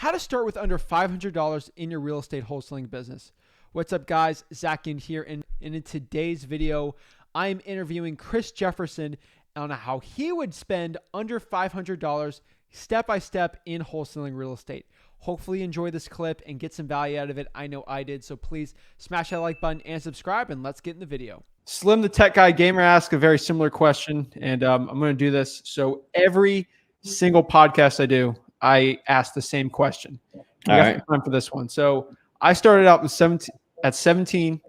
How to start with under $500 in your real estate wholesaling business. What's up, guys? Zach Ginn here, and in today's video, I am interviewing Chris Jefferson on how he would spend under $500 step-by-step in wholesaling real estate. Hopefully you enjoy this clip and get some value out of it. I know I did, so please smash that like button and subscribe, and let's get in the video. Slim the Tech Guy Gamer asked a very similar question, and I'm going to do this. So every single podcast I do, I ask the same question. All right, time for this one. So I started out with 17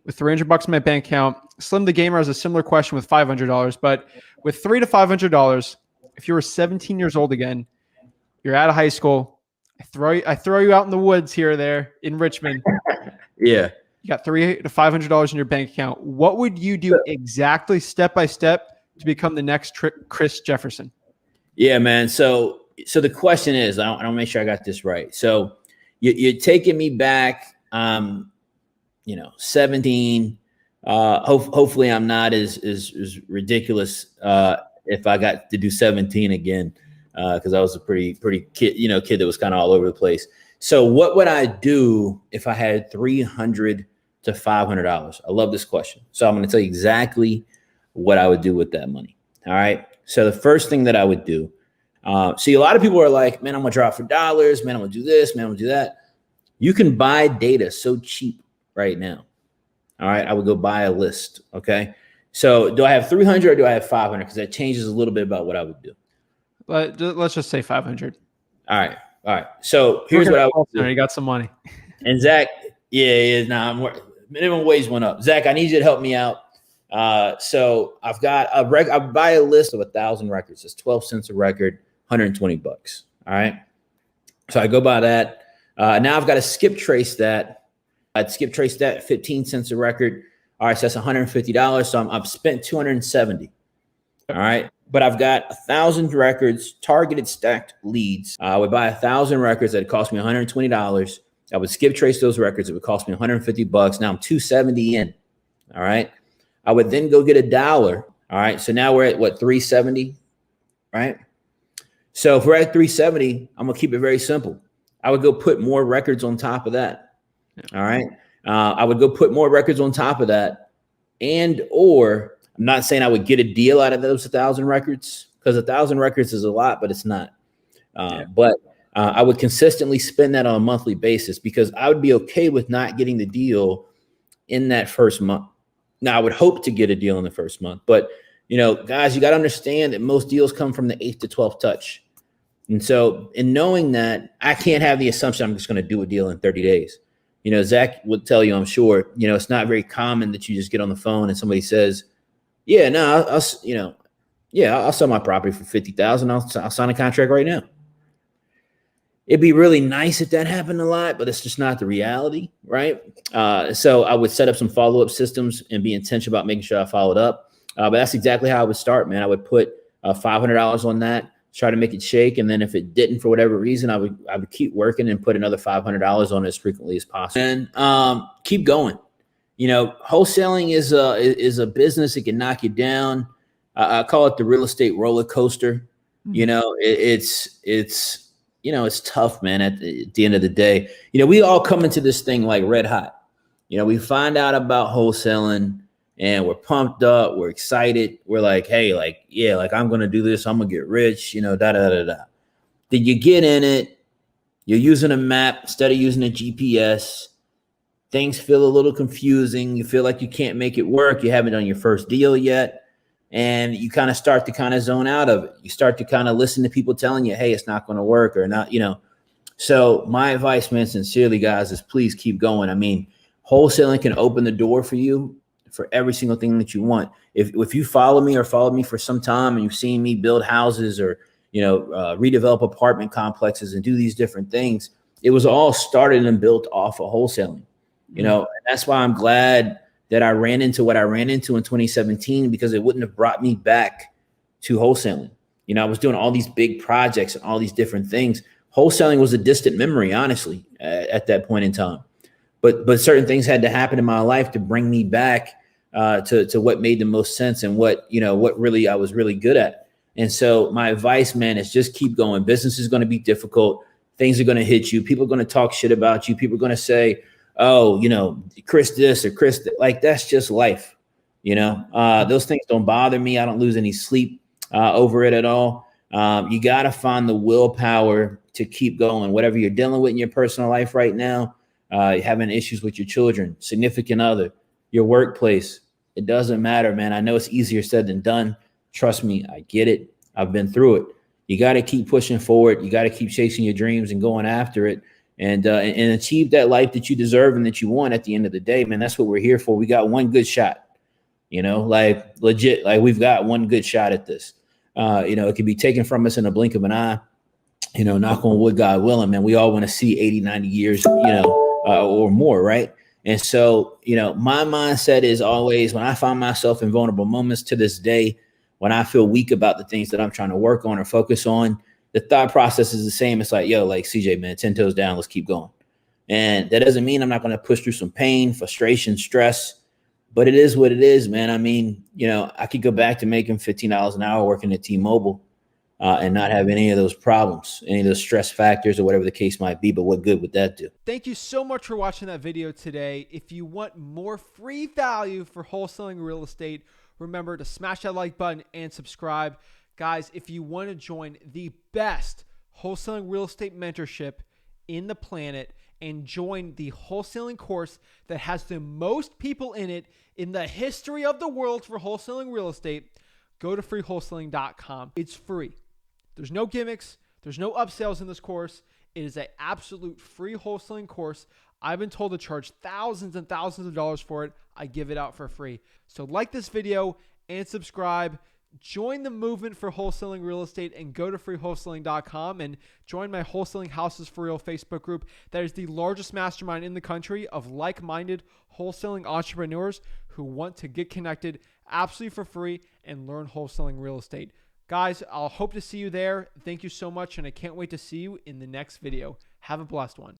with $300 in my bank account. Slim the Gamer has a similar question with $500, but with $300 to $500, if you were 17 years old again, you're out of high school, I throw you out in the woods here or there in Richmond. Yeah. You got $300 to $500 in your bank account. What would you do exactly step by step to become the next Chris Jefferson? Yeah, man. So the question is, I don't make sure I got this right. So you're taking me back, 17. Hopefully I'm not as ridiculous if I got to do 17 again, because I was a pretty kid that was kind of all over the place. So what would I do if I had $300 to $500? I love this question. So I'm going to tell you exactly what I would do with that money. All right. So the first thing that I would do, see, a lot of people are like, man, I'm going to drop for dollars. Man, I'm going to do this. Man, I'm going to do that. You can buy data so cheap right now. All right. I would go buy a list. Okay. So do I have 300 or do I have 500? Because that changes a little bit about what I would do. But let's just say 500. All right. So here's what I would do. You got some money. And Zach, minimum wage went up. Zach, I need you to help me out. So I've got I buy a list of 1,000 records. It's 12 cents a record, $120. All right. So I go buy that. Now I've got to skip trace that. I'd skip trace that at 15 cents a record. All right. So that's $150. So I've spent $270. All right. But I've got 1,000 records, targeted stacked leads. I would buy 1,000 records that cost me $120. I would skip trace those records. It would cost me $150. Now I'm $270 in. All right. I would then go get $1. All right. So now we're at what, $370, right? So if we're at $370, I'm going to keep it very simple. I would go put more records on top of that. All right. I would go put more records on top of that. Or I'm not saying I would get a deal out of those 1,000 records, because 1,000 records is a lot, but it's not. But I would consistently spend that on a monthly basis, because I would be okay with not getting the deal in that first month. Now, I would hope to get a deal in the first month, but guys, you got to understand that most deals come from the 8th to 12th touch. And so in knowing that, I can't have the assumption I'm just going to do a deal in 30 days. Zach would tell you, I'm sure, it's not very common that you just get on the phone and somebody says, yeah, no, I'll sell my property for $50,000. I'll sign a contract right now. It'd be really nice if that happened a lot, but it's just not the reality, right? So I would set up some follow-up systems and be intentional about making sure I followed up. But that's exactly how I would start, man. I would put $500 on that, try to make it shake, and then if it didn't for whatever reason, I would keep working and put another $500 on it as frequently as possible, and keep going. Wholesaling is a business that can knock you down. I call it the real estate roller coaster. It's tough, man. At the end of the day, we all come into this thing like red hot. We find out about wholesaling and we're pumped up. We're excited. We're like, hey, I'm going to do this. I'm going to get rich, da, da, da, da. Then you get in it. You're using a map instead of using a GPS. Things feel a little confusing. You feel like you can't make it work. You haven't done your first deal yet. And you kind of start to zone out of it. You start to listen to people telling you, hey, it's not going to work or not, So my advice, man, sincerely, guys, is please keep going. I mean, wholesaling can open the door for you for every single thing that you want. If you follow me for some time and you've seen me build houses or, redevelop apartment complexes and do these different things, it was all started and built off of wholesaling. And that's why I'm glad that I ran into what I ran into in 2017, because it wouldn't have brought me back to wholesaling. I was doing all these big projects and all these different things. Wholesaling was a distant memory, honestly, at that point in time. But certain things had to happen in my life to bring me back to what made the most sense and what really I was really good at. And so my advice, man, is just keep going. Business is going to be difficult. things are going to hit you. People are going to talk shit about you. People are going to say, oh, you know, Chris this or Chris that. Like, that's just life. You know, those things don't bother me. I don't lose any sleep over it at all. You got to find the willpower to keep going. Whatever you're dealing with in your personal life right now, having issues with your children, significant other, your workplace, it doesn't matter, man. I know it's easier said than done. Trust me, I get it. I've been through it. You got to keep pushing forward. You got to keep chasing your dreams and going after it, and achieve that life that you deserve and that you want at the end of the day, man. That's what we're here for. We got one good shot, you know, like legit, like we've got one good shot at this. You know, it can be taken from us in a blink of an eye, you know, knock on wood, God willing, man. We all want to see 80, 90 years, you know, or more, right? And so, you know, my mindset is always, when I find myself in vulnerable moments to this day, when I feel weak about the things that I'm trying to work on or focus on, the thought process is the same. It's like, yo, like CJ, man, 10 toes down, let's keep going. And that doesn't mean I'm not going to push through some pain, frustration, stress, but it is what it is, man. I mean, you know, I could go back to making $15 an hour working at T-Mobile and not have any of those problems, any of those stress factors or whatever the case might be. But what good would that do? Thank you so much for watching that video today. If you want more free value for wholesaling real estate, remember to smash that like button and subscribe. Guys, if you want to join the best wholesaling real estate mentorship in the planet and join the wholesaling course that has the most people in it in the history of the world for wholesaling real estate, go to freewholesaling.com. It's free. There's no gimmicks. There's no upsells in this course. It is an absolute free wholesaling course. I've been told to charge thousands and thousands of dollars for it. I give it out for free. So like this video and subscribe. Join the movement for wholesaling real estate and go to freewholesaling.com and join my Wholesaling Houses for Real Facebook group. That is the largest mastermind in the country of like-minded wholesaling entrepreneurs who want to get connected absolutely for free and learn wholesaling real estate. Guys, I'll hope to see you there. Thank you so much, and I can't wait to see you in the next video. Have a blessed one.